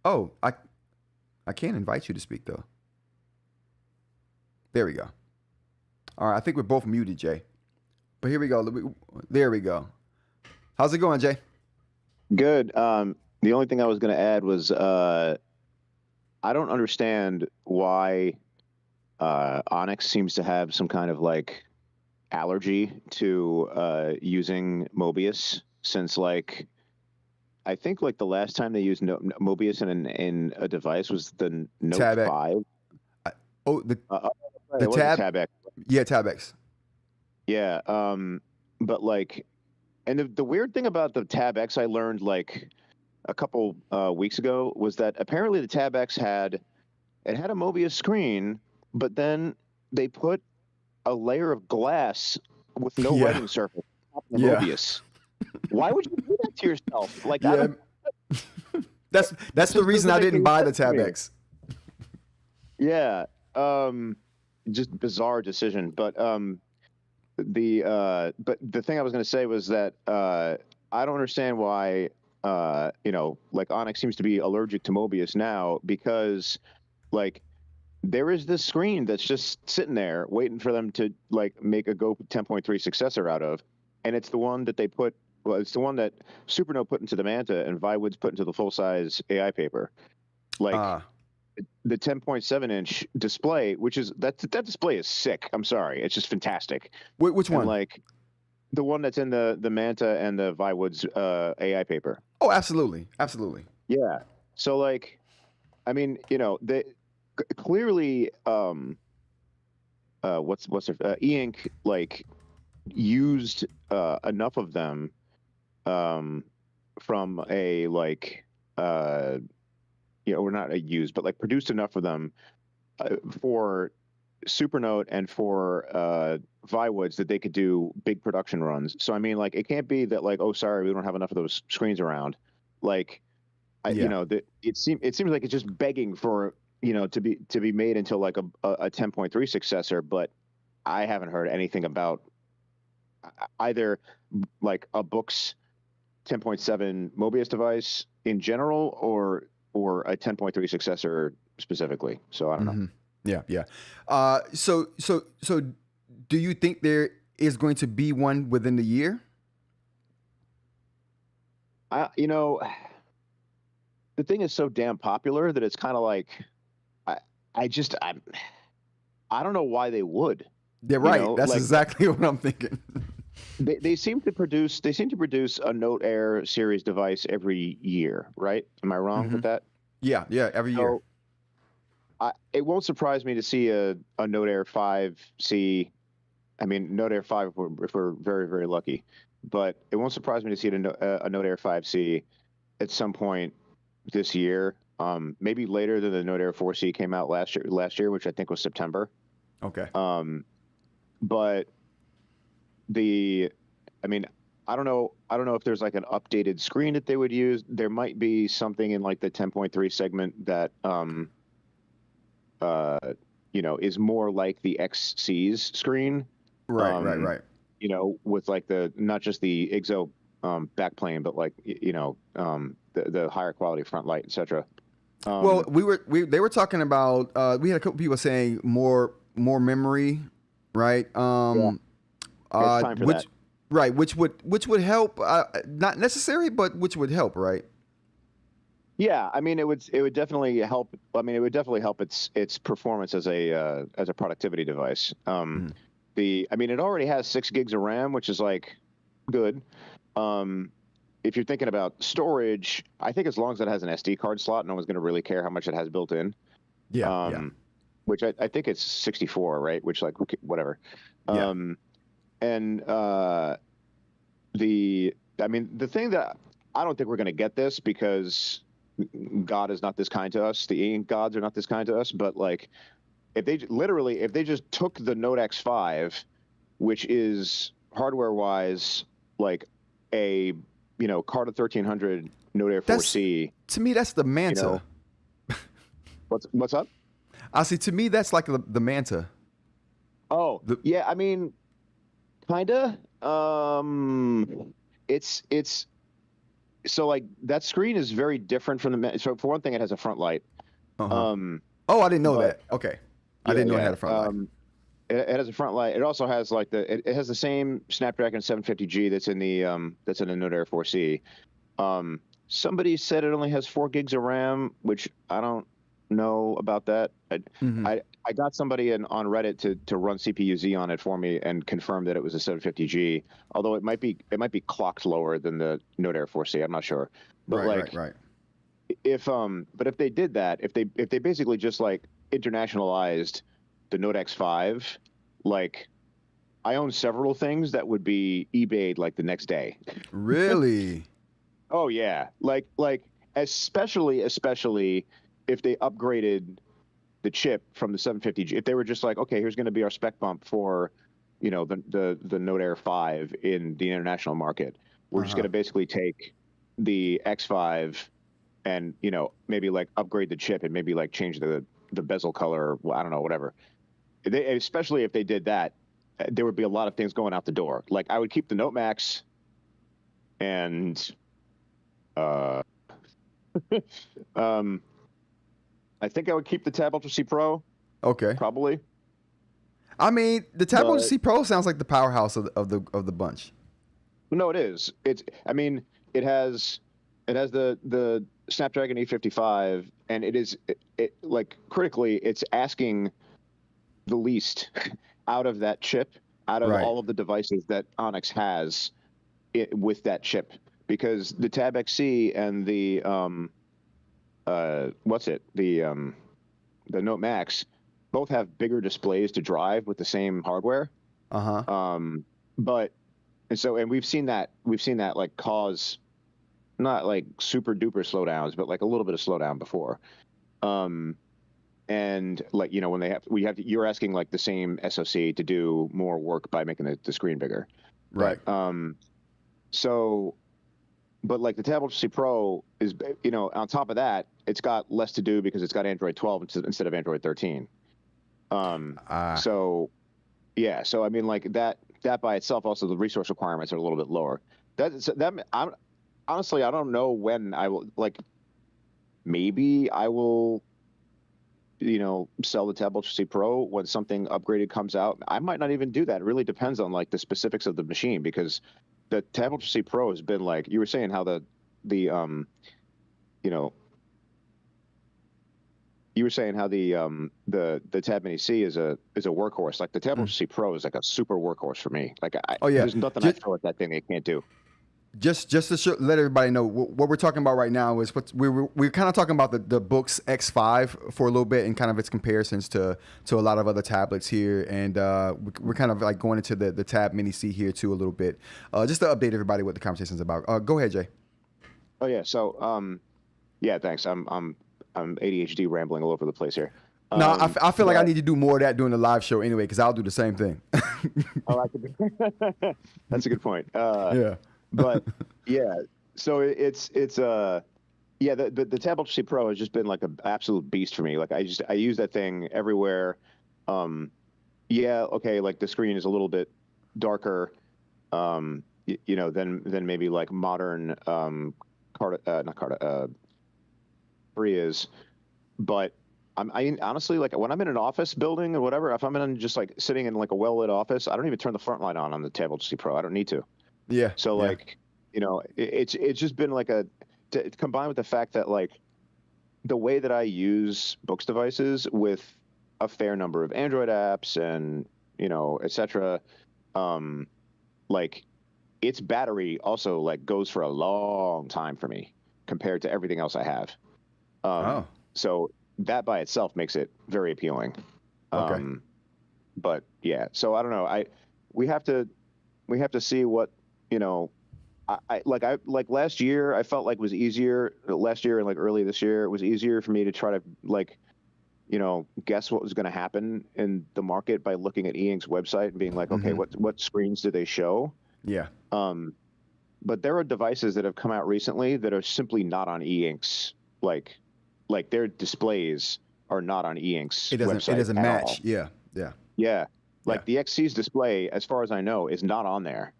Oh, I can't invite you to speak though. There we go. All right, I think we're both muted, Jay. But here we go. There we go. How's it going, Jay? Good. The only thing I was going to add was I don't understand why Onyx seems to have some kind of like allergy to using Mobius, since like I think like the last time they used Mobius in a device was the Note Tab X. 5. Oh, It the was a Tab. Tab X. Yeah, Tab X. Yeah. But like, and the weird thing about the Tab X I learned like a couple weeks ago was that apparently the Tab X had a Mobius screen, but then they put a layer of glass with no Yeah. writing surface on the Yeah. Mobius. Why would you do that to yourself? Like, I Yeah. don't. That's the reason I didn't buy the Tab X. Yeah. Just bizarre decision. But the thing I was going to say was that I don't understand why like Onyx seems to be allergic to Mobius now, because like there is this screen that's just sitting there waiting for them to like make a Go 10.3 successor out of, and it's the one that they put. Well, it's the one that Supernote put into the Manta and Viwoods put into the full-size AI paper. Like the 10.7-inch display, which is that display is sick. I'm sorry, it's just fantastic. Which one? And like the one that's in the Manta and the Viwoods AI paper. Oh, absolutely, absolutely. Yeah. So like, I mean, they clearly what's their eInk like used enough of them from a like or not a used, but like produced enough of them for Supernote and for Viwoods that they could do big production runs. So I mean, like, it can't be that like, oh, sorry, we don't have enough of those screens around. Like, it seems like it's just begging for to be made into like a 10.3 successor. But I haven't heard anything about either like a Boox 10.7 Mobius device in general or a 10.3 successor specifically. So I don't know. Yeah. So do you think there is going to be one within the year? The thing is so damn popular that it's kind of like I don't know why they would. They're right. That's like, exactly what I'm thinking. They seem to produce a Note Air series device every year, right? Am I wrong with that? Yeah, every year. It won't surprise me to see a Note Air 5C. I mean, Note Air 5 if we're very, very lucky. But it won't surprise me to see a Note Air 5C at some point this year. Maybe later than the Note Air 4C came out last year, which I think was September. Okay. But I mean, I don't know if there's like an updated screen that they would use. There might be something in like the 10.3 segment that is more like the XC's screen. Right. With like not just the IGZO backplane, but like the higher quality front light, etc. Well, they were talking about we had a couple people saying more memory, right? It's time for that. Right, which would help, not necessary, but which would help, right? Yeah, I mean, it would definitely help. I mean, it would definitely help its performance as a productivity device. I mean, it already has 6 gigs of RAM, which is like good. If you're thinking about storage, I think as long as it has an SD card slot, no one's going to really care how much it has built in. Yeah. Which I think it's 64, right? Which like whatever. Yeah. And I mean, the thing that I don't think we're going to get this because God is not this kind to us. The eInk gods are not this kind to us. But like, if they just took the Note X5, which is hardware wise like a Carta 1300 Note Air 4C. To me, that's the Manta. What's up? I see. To me, that's like the Manta. Oh, yeah. I mean, kinda. It's so like that screen is very different from the. So for one thing, it has a front light. Oh, I didn't know that. Okay, I didn't know it had a front light. It has a front light. It also has like it has the same Snapdragon 750G that's in the Note Air 4C. Somebody said it only has 4 gigs of RAM, which I don't know about that. I got somebody on Reddit to run CPU-Z on it for me and confirm that it was a 750G. Although it might be clocked lower than the Note Air 4C. I'm not sure. But like, Right. but if they did that, if they basically just like internationalized the Note X5, like I own several things that would be eBayed like the next day. Really? Oh yeah, like especially if they upgraded the chip from the 750G. If they were just like, okay, here's going to be our spec bump for, you know, the Note Air 5 in the international market. We're just going to basically take the X5 and, you know, maybe like upgrade the chip and maybe like change the bezel color. Well, I don't know, whatever. Especially if they did that, there would be a lot of things going out the door. Like I would keep the Note Max and uh, I think I would keep the Tab Ultra C Pro. Okay. Probably. I mean, the Tab Ultra C Pro sounds like the powerhouse of the bunch. No, it is. I mean, it has the Snapdragon 855, and it like critically, it's asking the least out of that chip, out of all of the devices that Onyx has with that chip, because the Tab XC and the the Note Max both have bigger displays to drive with the same hardware. But and we've seen that like cause not like super duper slowdowns, but like a little bit of slowdown before. And like, you know, when you're asking like the same SoC to do more work by making the screen bigger. Right. But, but like the Tab Ultra C Pro is, you know, on top of that, it's got less to do because it's got Android 12 instead of Android 13. So yeah, so I mean, like that by itself, also the resource requirements are a little bit lower. I'm honestly, I don't know when I will, like, maybe I will, you know, sell the Tab Ultra C Pro when something upgraded comes out. I might not even do that. It really depends on like the specifics of the machine, because the Tab Ultra C Pro has been like, you were saying how you know, you were saying how the Tab Mini C is a workhorse. Like the Tab Ultra C Pro is like a super workhorse for me. Like there's nothing I throw at that thing it can't do. Just to let everybody know what we're talking about right now is what we're kind of talking about the Boox X5 for a little bit and kind of its comparisons to a lot of other tablets here, and we're kind of like going into the Tab Mini C here too a little bit, just to update everybody what the conversation is about. Go ahead, Jay. Oh yeah, so yeah, thanks. I'm ADHD rambling all over the place here. No, I feel like I need to do more of that during the live show anyway, because I'll do the same thing. Oh, that's a good point. Yeah. But yeah, so it's yeah, the Tab Ultra C Pro has just been like an absolute beast for me. Like I use that thing everywhere. Yeah, okay, like the screen is a little bit darker, you know, than maybe like modern Quirie is, but I honestly, like when I'm in an office building or whatever, if I'm in just like sitting in like a well-lit office, I don't even turn the front light on the Tab Ultra C Pro. I don't need to. Yeah. So like, you know, it's just been like combined with the fact that like the way that I use Boox devices with a fair number of Android apps and, you know, etc. Like its battery also like goes for a long time for me compared to everything else I have. So that by itself makes it very appealing. Okay. But yeah, so I don't know. We have to see what, you know, I like last year, I felt like it was easier last year and like early this year, it was easier for me to try to like, you know, guess what was going to happen in the market by looking at eInk's website and being like, okay, what screens do they show? Yeah. But there are devices that have come out recently that are simply not on eInk's, like their displays are not on eInk's website. It doesn't match. All. Yeah. Like the XC's display, as far as I know, is not on there.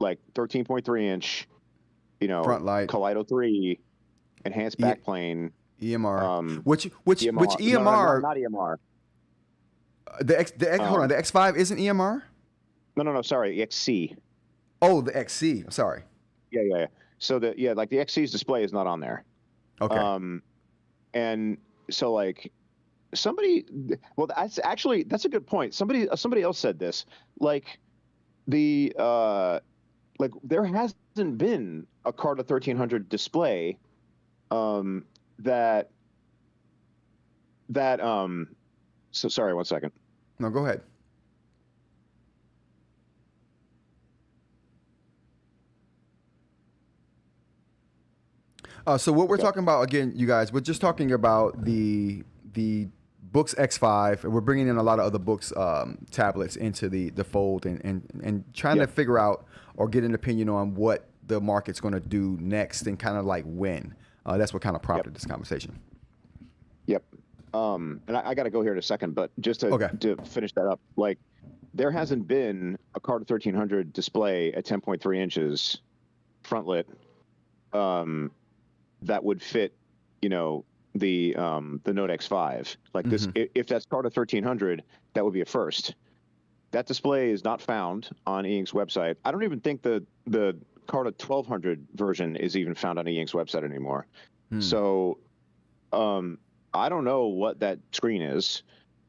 Like 13.3 inch, you know, front light, Kaleido 3, enhanced backplane, EMR. Which EMR? No, not EMR. Hold on, the X5 isn't EMR? No, sorry, the XC. Oh, the XC. I'm sorry. Yeah. So like the XC's display is not on there. Okay. And so like that's a good point. Somebody else said this, like there hasn't been a Carta 1300 display that so sorry, one second. No, go ahead. So what we're talking about, again, you guys, we're just talking about the Boox X5, and we're bringing in a lot of other Boox tablets into the fold, and trying to figure out or get an opinion on what the market's going to do next, and kind of like when. That's what kind of prompted this conversation. Yep. And I got to go here in a second, but just to finish that up, like, there hasn't been a Carta 1300 display at 10.3 inches frontlit that would fit, the Note X5. Like this, if that's Carta 1300, that would be a first. That display is not found on eInk's website. I don't even think the Carta 1200 version is even found on eInk's website anymore. So I don't know what that screen is.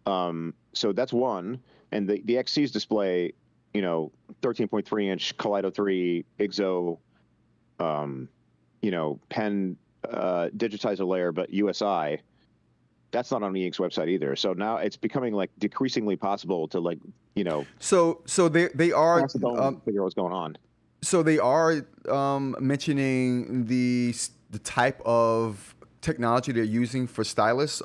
So that's one. And the XC's display, 13.3 inch Kaleido 3 IGZO, pen digitizer layer, but USI, that's not on eInk's website either. So now it's becoming like decreasingly possible to So they are figure out what's going on. So they are mentioning the type of technology they're using for stylus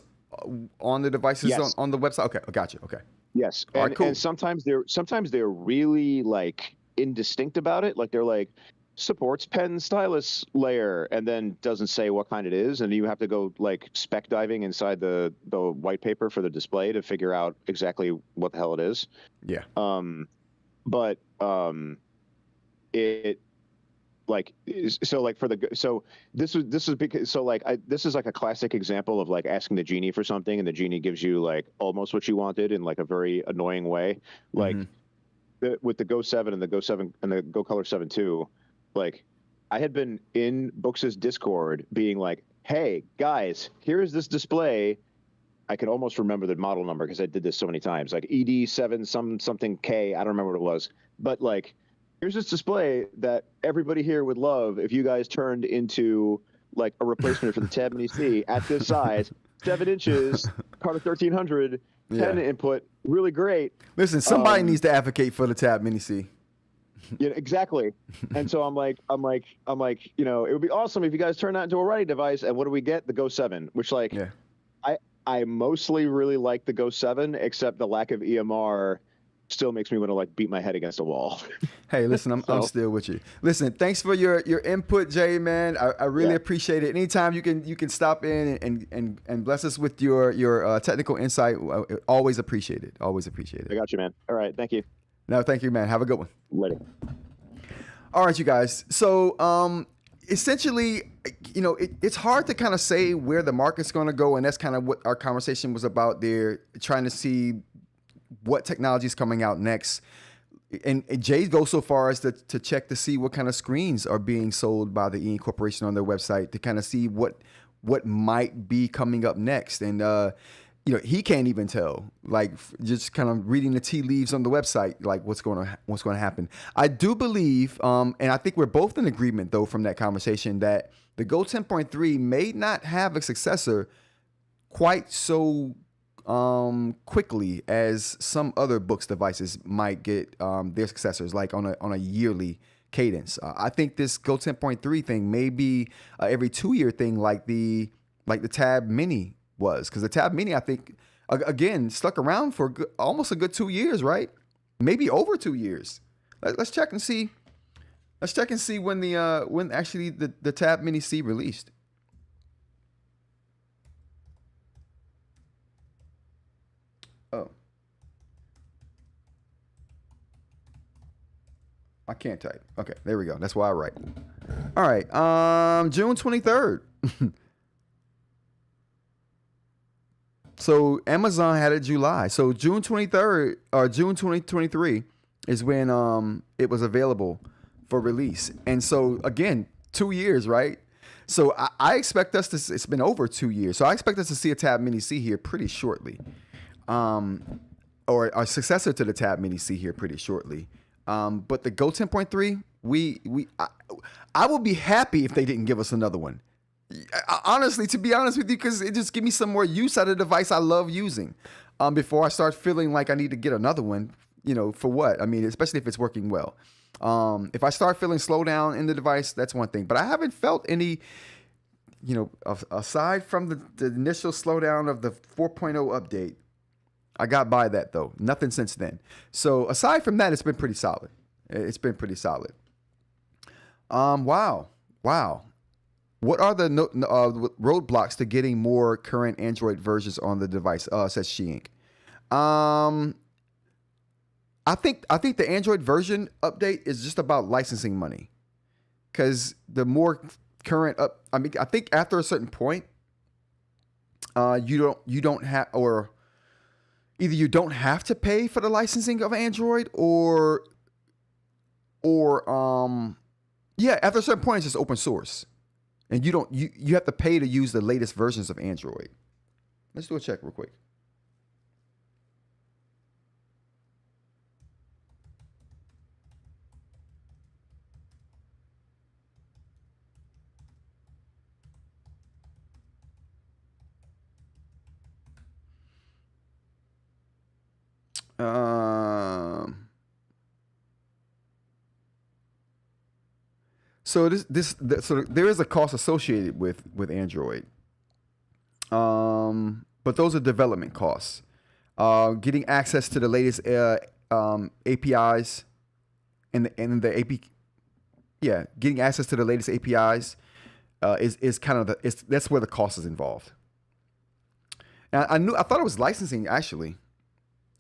on the devices on the website. Okay, I got you. Okay. Yes, All right, cool. And sometimes they're really like indistinct about it. Like they're like, supports pen stylus layer, and then doesn't say what kind it is, and you have to go like spec diving inside the white paper for the display to figure out exactly what the hell it is. Yeah. But it like so like for the so this is because so like this is like a classic example of like asking the genie for something, and the genie gives you like almost what you wanted in like a very annoying way. Like with the Go 7 and the Go 7 and the Go Color 7 II. Like, I had been in Boox's Discord being like, hey, guys, here's this display. I could almost remember the model number because I did this so many times. Like ED7 something K, I don't remember what it was. But, like, here's this display that everybody here would love if you guys turned into, like, a replacement for the Tab Mini C at this size, 7 inches, Carta 1300, pen input, really great. Listen, somebody needs to advocate for the Tab Mini C. Yeah, exactly. And so I'm like, it would be awesome if you guys turn that into a writing device. And what do we get? The Go 7, which I mostly really like the Go 7, except the lack of EMR still makes me want to like beat my head against a wall. Hey, listen, I'm still with you. Listen, thanks for your input, Jay, man. I really appreciate it. Anytime you can stop in and bless us with your technical insight, always appreciate it. Always appreciate it. I got you, man. All right, thank you. No, thank you, man. Have a good one. Later. All right, you guys. So essentially, it's hard to kind of say where the market's going to go, and that's kind of what our conversation was about there, trying to see what technology is coming out next. And Jay goes so far as to check to see what kind of screens are being sold by the eInk Corporation on their website to kind of see what might be coming up next. And he can't even tell, like just kind of reading the tea leaves on the website, like what's going to happen. I do believe, and I think we're both in agreement though from that conversation, that the Go 10.3 may not have a successor quite so quickly as some other Boox devices might get their successors, like on a yearly cadence. I think this Go 10.3 thing may be every 2-year thing, like the Tab Mini was, because the Tab Mini, I think, again, stuck around for almost a good 2 years, right? Maybe over 2 years. Let's check and see. Let's check and see when when actually the Tab Mini C released. Oh, I can't type. Okay, there we go. That's why I write. All right, June 23rd. So Amazon had it July. So June 23rd or June 2023 is when it was available for release. And so again, 2 years, right? So I expect us to, it's been over 2 years. So I expect us to see a Tab Mini C here pretty shortly. Or a successor to the Tab Mini C here pretty shortly. But the Go 10.3, I would be happy if they didn't give us another one. Honestly, to be honest with you, because it just give me some more use out of the device I love using. Before I start feeling like I need to get another one, for what? I mean, especially if it's working well. If I start feeling slowdown in the device, that's one thing. But I haven't felt any, aside from the initial slowdown of the 4.0 update. I got by that though. Nothing since then. So aside from that, it's been pretty solid. It's been pretty solid. Wow. What are the roadblocks to getting more current Android versions on the device? Says eInk. I think the Android version update is just about licensing money, because the more current I think after a certain point, you don't have, or either you don't have to pay for the licensing of Android, or after a certain point it's just open source. And you have to pay to use the latest versions of Android. Let's do a check real quick. So so there is a cost associated with Android, but those are development costs. Getting access to the latest APIs getting access to the latest APIs is kind of that's where the cost is involved. Now I thought it was licensing actually.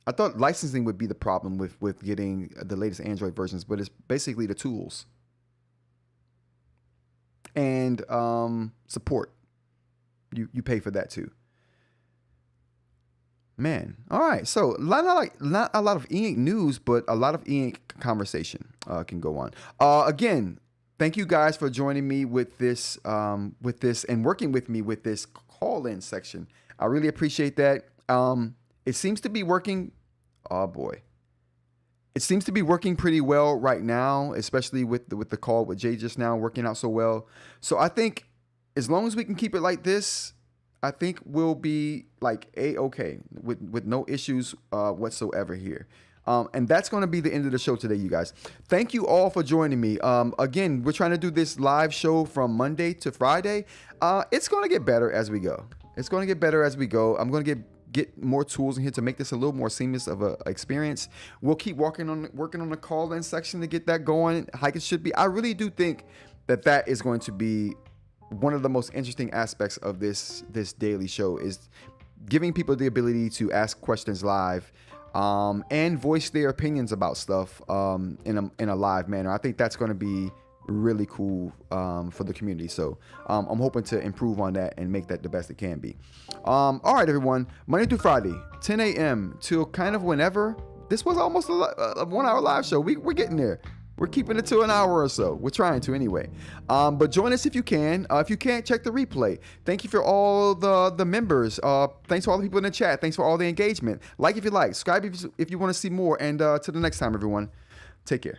I thought licensing would be the problem with getting the latest Android versions, but it's basically the tools and support. You pay for that too. Man, all right. So not a lot of eInk news, but a lot of eInk conversation can go on. Again, thank you guys for joining me with this and working with me with this call-in section. I really appreciate that. It seems to be working. Oh boy, it seems to be working pretty well right now, especially with the call with Jay just now working out so well. So I think as long as we can keep it like this, I think we'll be like okay with no issues whatsoever here. And that's going to be the end of the show today, you guys. Thank you all for joining me. Again, we're trying to do this live show from Monday to Friday. It's going to get better as we go. I'm going to get more tools in here to make this a little more seamless of a experience. We'll keep working on the call-in section to get that going like it should be. I really do think that is going to be one of the most interesting aspects of this daily show, is giving people the ability to ask questions live and voice their opinions about stuff in a live manner. I think that's going to be really cool for the community. So I'm hoping to improve on that and make that the best it can be. All right, everyone. Monday through Friday, 10 a.m. till kind of whenever. This was almost a 1 hour live show. We're getting there. We're keeping it to an hour or so. We're trying to anyway. But join us if you can. If you can't, check the replay. Thank you for all the members. Thanks to all the people in the chat. Thanks for all the engagement. Like if you like. Subscribe if you want to see more. And to the next time, everyone. Take care.